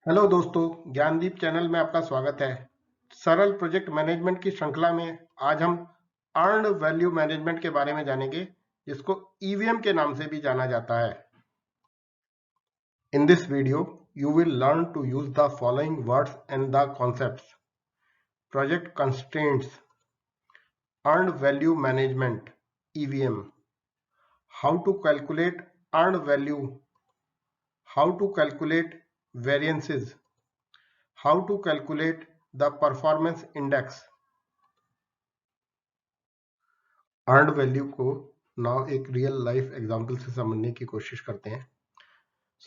Hello दोस्तों, Gyandeep channel में आपका स्वागत है। सरल प्रोजेक्ट मैनेजमेंट की श्रृंखला में आज हम अर्न्ड वैल्यू मैनेजमेंट के बारे में जानेंगे, जिसको ईवीएम के नाम से भी जाना जाता है। In this video you will learn to use the following words and the concepts: project constraints, earned value management (EVM), how to calculate earned value, how to calculate variances, how to calculate the performance index। Earned value को now एक real life example से समझने की कोशिश करते हैं।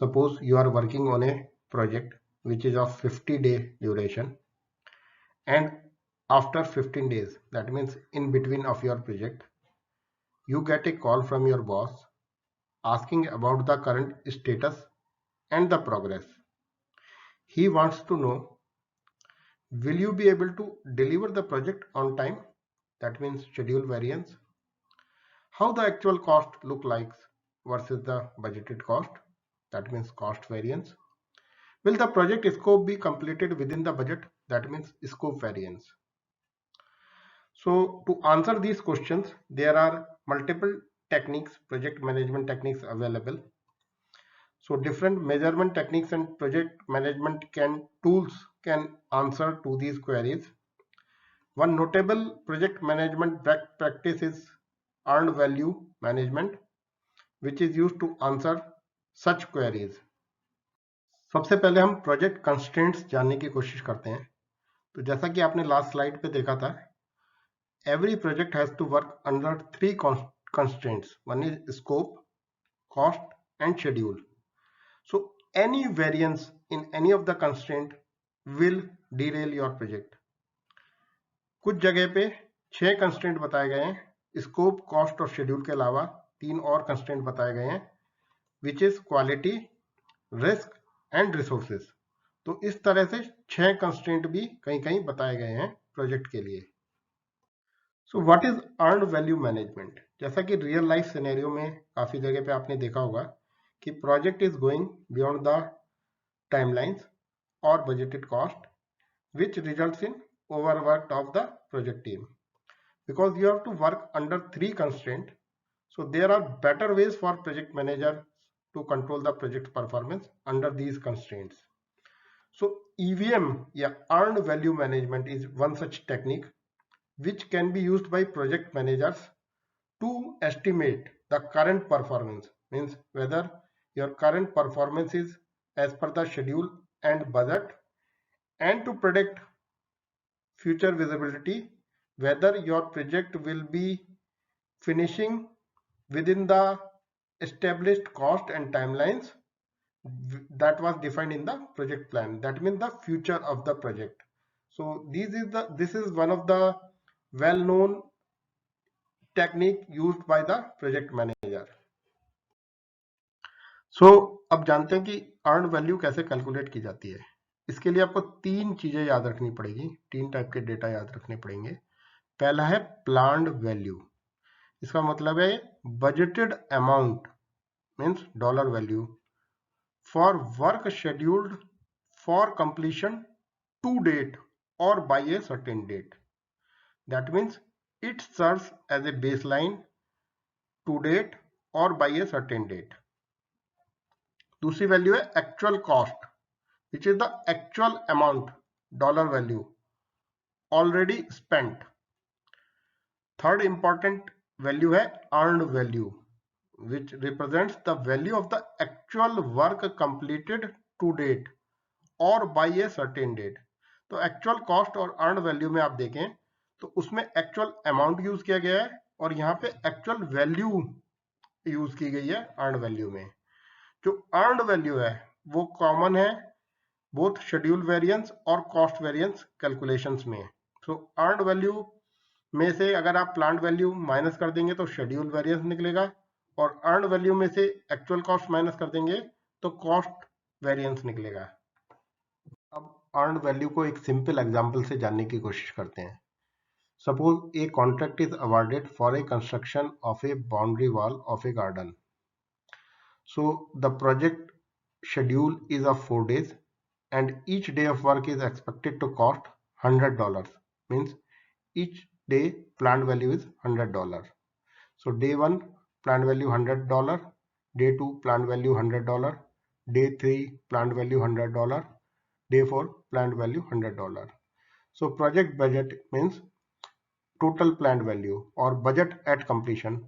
Suppose you are working on a project which is of 50-day duration, and after 15 days, that means in between of your project, you get a call from your boss asking about the current status and the progress. He wants to know, will you be able to deliver the project on time, that means schedule variance, how the actual cost look like versus the budgeted cost, that means cost variance, will the project scope be completed within the budget, that means scope variance. So to answer these questions, there are multiple techniques, project management techniques available. So different measurement techniques and project management tools can answer to these queries. One notable project management practice is earned value management, which is used to answer such queries. सबसे पहले हम project constraints जानने की कोशिश करते हैं। तो जैसा कि आपने लास्ट स्लाइड पे देखा था, every project has to work under three constraints. One is scope, cost and schedule. So any variance in any of the constraint will derail your project. कुछ जगह पे 6 कंस्ट्रेंट बताए गए हैं, स्कोप, कॉस्ट और शेड्यूल के अलावा 3 और कंस्ट्रेंट बताए गए हैं, which is quality, risk and resources. तो इस तरह से 6 कंस्ट्रेंट भी कहीं कहीं बताए गए हैं प्रोजेक्ट के लिए। So what is earned value management? जैसा कि रियल लाइफ सिनेरियो में काफी जगह पे आपने देखा होगा कि project is going beyond the timelines और budgeted cost, which results in overwork of the project team. Because you have to work under 3 constraints, so there are better ways for project manager to control the project performance under these constraints. So EVM या earned value management is one such technique which can be used by project managers to estimate the current performance, means whether your current performance is as per the schedule and budget, and to predict future visibility, whether your project will be finishing within the established cost and timelines that was defined in the project plan, that means the future of the project. So this is one of the well known technique used by the project manager. So अब जानते हैं कि earn value कैसे calculate की जाती है। इसके लिए आपको 3 चीजें याद रखनी पड़ेगी, 3 टाइप के डेटा याद रखने पड़ेंगे। पहला है प्लान्ड वैल्यू, इसका मतलब है budgeted amount, means dollar value, for work scheduled for completion to date और by a certain date, that means it serves as a baseline to date और बाय ए सर्टेन डेट। दूसरी value है actual cost, which is the actual amount, dollar value, already spent. Third important value है earned value, which represents the value of the actual work completed to date or by a certain date. तो actual cost और earn value में आप देखें तो उसमें actual amount use किया गया है और यहाँ पे एक्चुअल वैल्यू यूज की गई है अर्न वैल्यू में। जो अर्न वैल्यू है वो कॉमन है बोथ शेड्यूल वेरिएंस और कॉस्ट वेरिएंस कैलकुलेशंस में। सो अर्न वैल्यू में से अगर आप प्लांट वैल्यू माइनस कर देंगे तो शेड्यूल वेरिएंस निकलेगा, और अर्न वैल्यू में से एक्चुअल कॉस्ट माइनस कर देंगे तो कॉस्ट वेरिएंस निकलेगा। अब अर्न वैल्यू को एक सिंपल एग्जांपल से जानने की कोशिश करते हैं। Suppose a contract is awarded for a construction of A boundary wall of A garden. So the project schedule is of 4 days and each day of work is expected to cost $100. Means each day planned value is $100. So day 1 planned value $100, day 2 planned value $100, day 3 planned value $100, day 4 planned value $100. So project budget means total planned value or budget at completion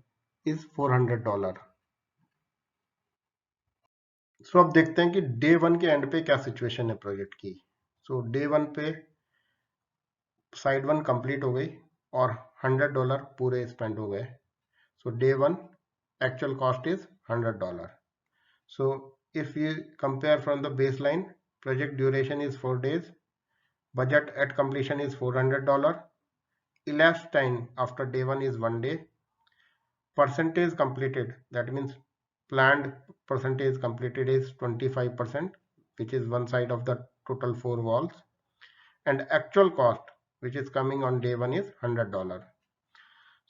is $400. सो अब देखते हैं कि day 1 के and पे क्या situation है project की. सो day 1 पे साइड 1 कंप्लीट हो गई और $100 पूरे स्पेंड हो गए. सो day 1 actual cost is $100. So if you compare from the baseline, project duration is 4 days, budget at completion is $400, elapsed time after day 1 is 1 day, percentage completed, that means planned percentage completed is 25%, which is one side of the total 4 walls, and actual cost which is coming on day 1 is $100.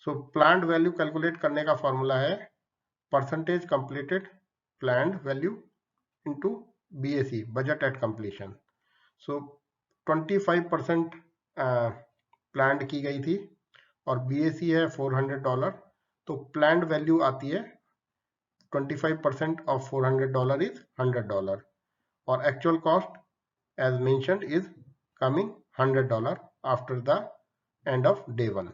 So planned value calculate करने का formula है percentage completed planned value into BAC, budget at completion. So 25% planned की गई थी और BAC है $400, तो planned value आती है 25% of $400 is $100 or actual cost as mentioned is coming $100 after the end of day 1.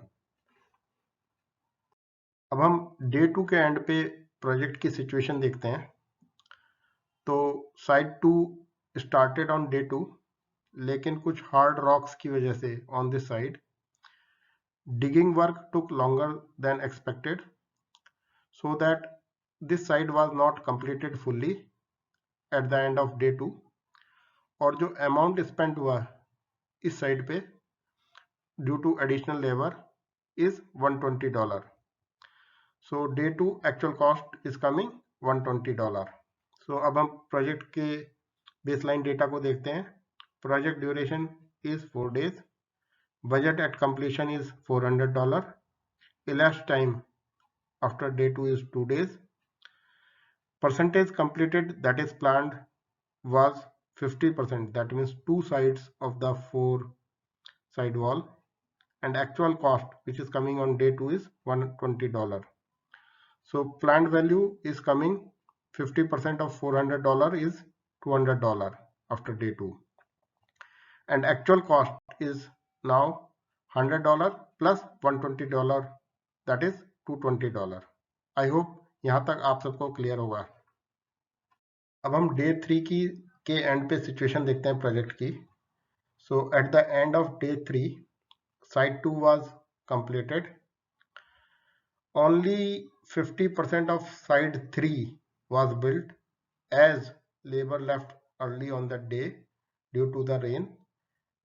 अब हम डे 2 के एंड पे प्रोजेक्ट की सिचुएशन देखते हैं. तो साइड 2 स्टार्टेड ऑन डे 2, लेकिन कुछ हार्ड रॉक्स की वजह से on this side digging work took longer than expected, so that this side was not completed fully at the end of day 2. और जो अमाउंट स्पेंड हुआ इस साइड पे due to additional labour is $120. So day 2 actual cost is coming $120. सो अब हम project के baseline data को देखते हैं. Project duration is 4 days, budget at completion is $400, elapsed time after day 2 is 2 days, percentage completed that is planned was 50%, that means 2 sides of the 4 side wall, and actual cost which is coming on day 2 is $120. So planned value is coming 50% of $400 is $200 after day 2, and actual cost is now $100 plus $120, that is $220. I hope यहाँ तक आप सबको clear होगा. अब हम day 3 की के and पे सिचुएशन देखते हैं प्रोजेक्ट की. So at the end of day 3 side 2 was completed. Only 50% of side 3 was built as labor left early on the day due to the rain,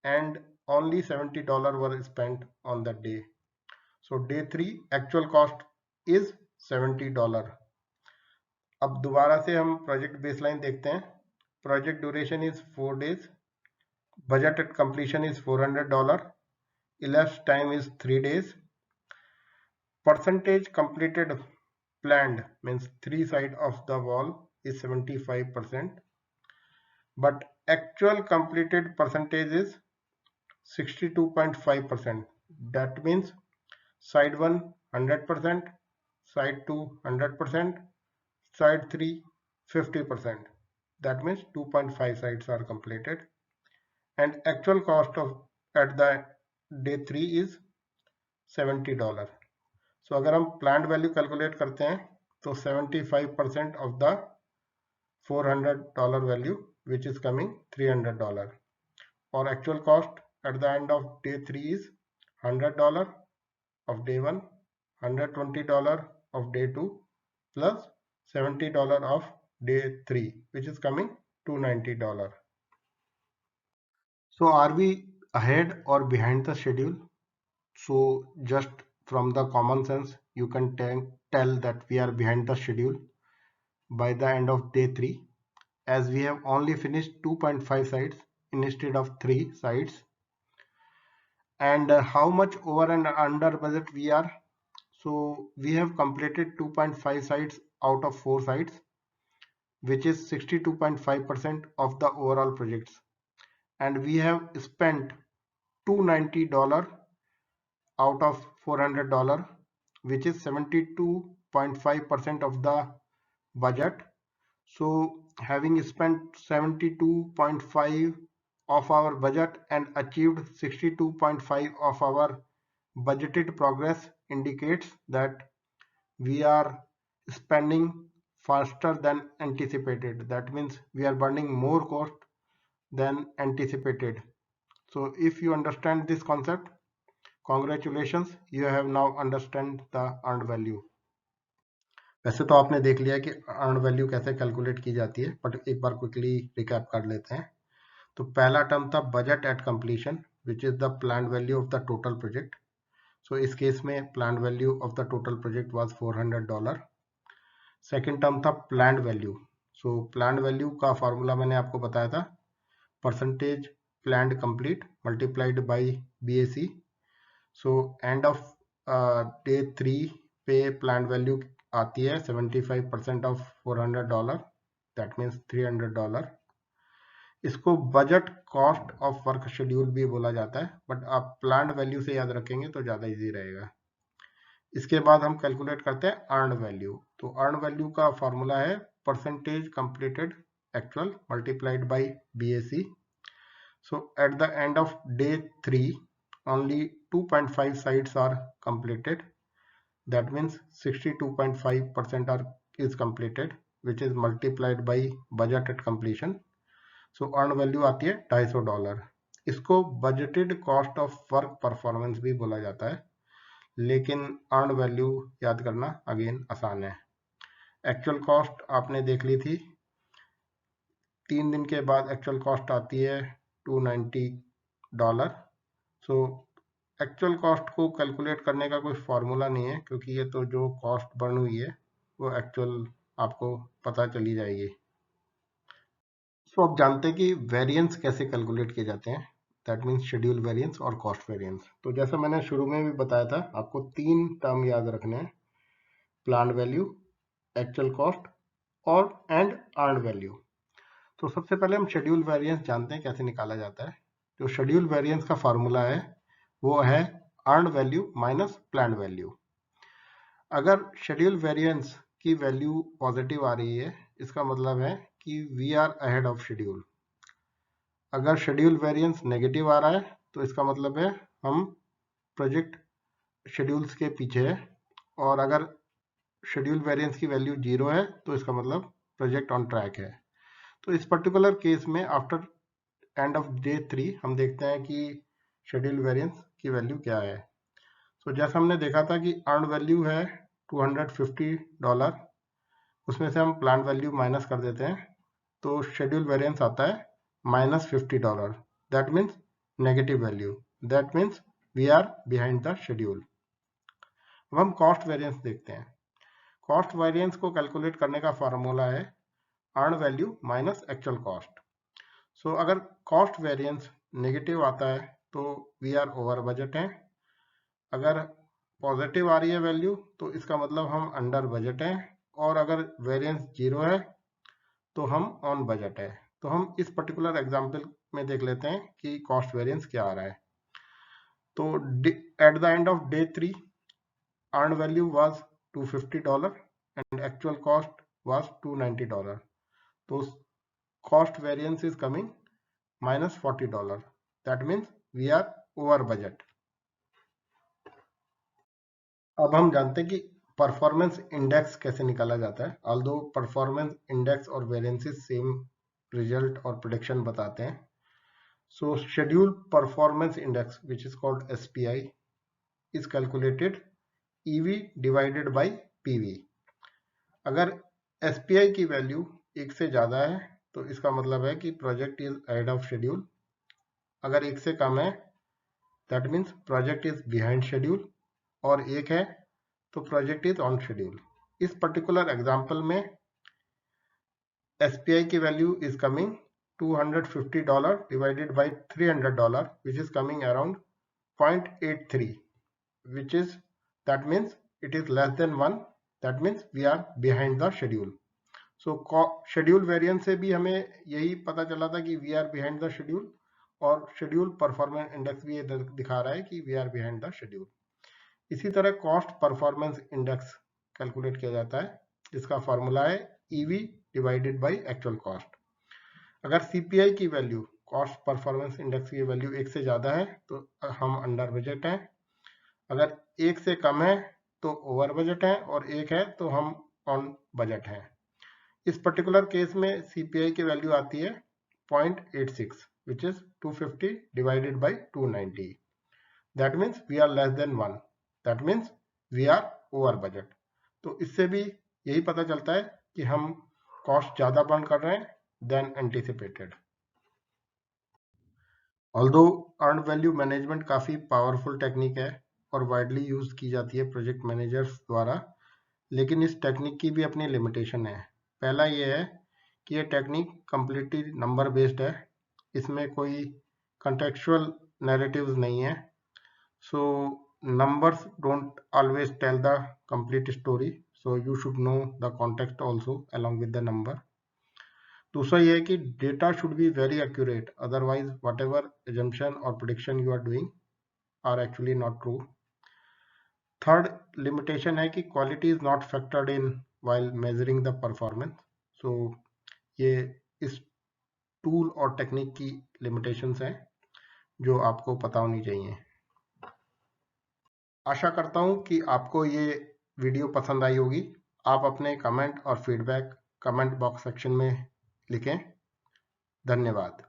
and only $70 were spent on the day. So day 3 actual cost is $70. अब दोबारा से हम project baseline देखते हैं. Project duration is 4 days, budget at completion is $400, elapsed time is 3 days, percentage completed planned means 3 side of the wall is 75%, but actual completed percentage is 62.5%. that means side 1 100%, side 2 100%, side 3 50%. that means 2.5 sides are completed, and actual cost of at the day 3 is $70. so अगर हम planned value calculate करते हैं तो 75% of the $400 value which is coming $300, और actual cost at the end of day 3 is $100 of day 1, $120 of day 2 plus $70 of day 3 which is coming $290. So are we ahead or behind the schedule? So just from the common sense you can tell that we are behind the schedule by the end of day 3, as we have only finished 2.5 sites instead of 3 sites. And how much over and under budget we are? So we have completed 2.5 sites out of 4 sites, which is 62.5% of the overall projects. and we have spent $290 out of $400, which is 72.5% of the budget. So having spent 72.5 of our budget and achieved 62.5 of our budgeted progress indicates that we are spending faster than anticipated. That means we are burning more cost than anticipated. So if you understand this concept, congratulations, you have now understand the earned value. वैसे तो आपने देख लिया कि earn value कैसे calculate की जाती है, बट एक बार क्विकली रिकैप कर लेते हैं. तो पहला टर्म था budget at completion, which is the plan value of the total project. So इस केस में plan value of the total project was $400. Second term था plan value. So plan value का फॉर्मूला मैंने आपको बताया था, percentage planned complete multiplied by BAC. So end of day 3 पे plan value आती है 75% ऑफ $400, दैट मीन्स $300. इसको budget cost of work schedule भी बोला जाता है, बट आप प्लान वैल्यू से याद रखेंगे तो ज़्यादा इजी रहेगा. इसके बाद हम कैलकुलेट करते हैं अर्न वैल्यू. तो अर्न वैल्यू का फॉर्मूला है percentage completed actual multiplied by BAC. So at the end of day 3 only 2.5 sites are completed. That means 62.5% is completed, which is multiplied by budget at completion. So earn value आती है $250. इसको budgeted cost of work performance भी बोला जाता है, लेकिन earn value याद करना अगेन आसान है. एक्चुअल कॉस्ट आपने देख ली थी, 3 दिन के बाद एक्चुअल कॉस्ट आती है $290. सो एक्चुअल कॉस्ट को कैलकुलेट करने का कोई फॉर्मूला नहीं है, क्योंकि ये तो जो कॉस्ट बर्न हुई है वो एक्चुअल आपको पता चली जाएगी. सो आप जानते हैं कि वेरिएंस कैसे कैलकुलेट किए जाते हैं, दैट मीन्स शेड्यूल वेरिएंस और कॉस्ट वेरिएंस. तो जैसा मैंने शुरू में भी बताया था, आपको 3 टर्म याद रखने हैं, प्लान वैल्यू, एक्चुअल कॉस्ट और एंड अर्न वैल्यू. तो सबसे पहले हम शेड्यूल वेरिएंस जानते हैं कैसे निकाला जाता है. जो शेड्यूल वेरिएंस का फॉर्मूला है वो है earn value minus plan value. अगर शेड्यूल वेरिएंस की वैल्यू पॉजिटिव आ रही है, इसका मतलब है कि we are ahead of schedule. अगर शेड्यूल वेरिएंस नेगेटिव आ रहा है तो इसका मतलब है हम प्रोजेक्ट शेड्यूल्स के पीछे है, और अगर शेड्यूल वेरिएंस की वैल्यू 0 है तो इसका मतलब प्रोजेक्ट ऑन ट्रैक है. तो इस पर्टिकुलर केस में आफ्टर एंड ऑफ डे 3 हम देखते हैं कि शेड्यूल वेरिएंस की वैल्यू क्या है. तो जैसा हमने देखा था कि अर्न वैल्यू है $250, उसमें से हम प्लान वैल्यू माइनस कर देते हैं, तो शेड्यूल वेरिएंस आता है -$50. That means negative value, that means we are behind the schedule. अब हम कॉस्ट वेरिएंस देखते हैं. कॉस्ट वेरिएंस को कैलकुलेट करने का फॉर्मूला है earn value minus actual cost. So अगर कॉस्ट वेरिएंस नेगेटिव आता है तो वी आर ओवर बजट हैं. अगर पॉजिटिव आ रही है वैल्यू तो इसका मतलब हम अंडर बजट हैं, और अगर वेरिएंस 0 है तो हम ऑन बजट है. तो हम इस पर्टिकुलर एग्जांपल में देख लेते हैं कि कॉस्ट वेरिएंस क्या आ रहा है. तो eight the end of day 3 earn value was $250 and actual cost was $290. तो cost variance is coming -$40. That means we are over budget. अब हम जानते हैं कि परफॉर्मेंस इंडेक्स कैसे निकाला जाता है. ऑल्दो परफॉर्मेंस इंडेक्स और वेरिएंसेस सेम रिजल्ट और प्रेडिक्शन बताते हैं. सो schedule performance index which is called SPI is calculated EV divided by PV. अगर SPI की वैल्यू 1 से ज्यादा है तो इसका मतलब है कि project is ahead of schedule. अगर 1 से कम है that means project is behind schedule, और 1 है तो प्रोजेक्ट इज ऑन शेड्यूल. इस पर्टिकुलर एग्जांपल में SPI की value is coming $250 divided bye $300, which is coming around 0.83, which is that means it is less than 1. that means we are behind the schedule. So schedule variance से भी हमें यही पता चला था कि we are behind the schedule, और schedule performance index भी ये दिखा रहा है कि we are behind the schedule. इसी तरह कॉस्ट परफॉर्मेंस इंडेक्स कैलकुलेट किया जाता है, जिसका फॉर्मूला है EV divided by actual cost. अगर सीपीआई की वैल्यू कॉस्ट परफॉर्मेंस इंडेक्स की वैल्यू 1 से ज़्यादा है तो हम अंडर बजट हैं, अगर 1 से कम है तो ओवर बजट है, और 1 है तो हम ऑन बजट हैं। इस पर्टिकुलर केस में सीपीआई की वैल्यू आती है 0.86 which is 250 divided by 290। That means we are less than 1, that means we are over budget. तो इससे भी यही पता चलता है कि हम कॉस्ट ज़्यादा बर्न कर रहे हैं than anticipated. Although earn value management काफ़ी पावरफुल टेक्निक है और वाइडली यूज की जाती है प्रोजेक्ट मैनेजर्स द्वारा, लेकिन इस टेक्निक की भी अपनी लिमिटेशन है। पहला ये है कि ये टेक्निक कम्प्लीटली नंबर बेस्ड है, इसमें कोई कंटेक्चुअल नैरेटिव्स नहीं है, सो numbers don't always tell the complete story, so you should know the context also along with the number. दूसरा ये है कि data should be very accurate, otherwise whatever assumption or prediction you are doing are actually not true. Third limitation है कि quality is not factored in while measuring the performance. So ये इस tool और technique की limitations हैं जो आपको पता होनी चाहिए। आशा करता हूँ कि आपको ये वीडियो पसंद आई होगी। आप अपने कमेंट और फीडबैक कमेंट बॉक्स सेक्शन में लिखें। धन्यवाद।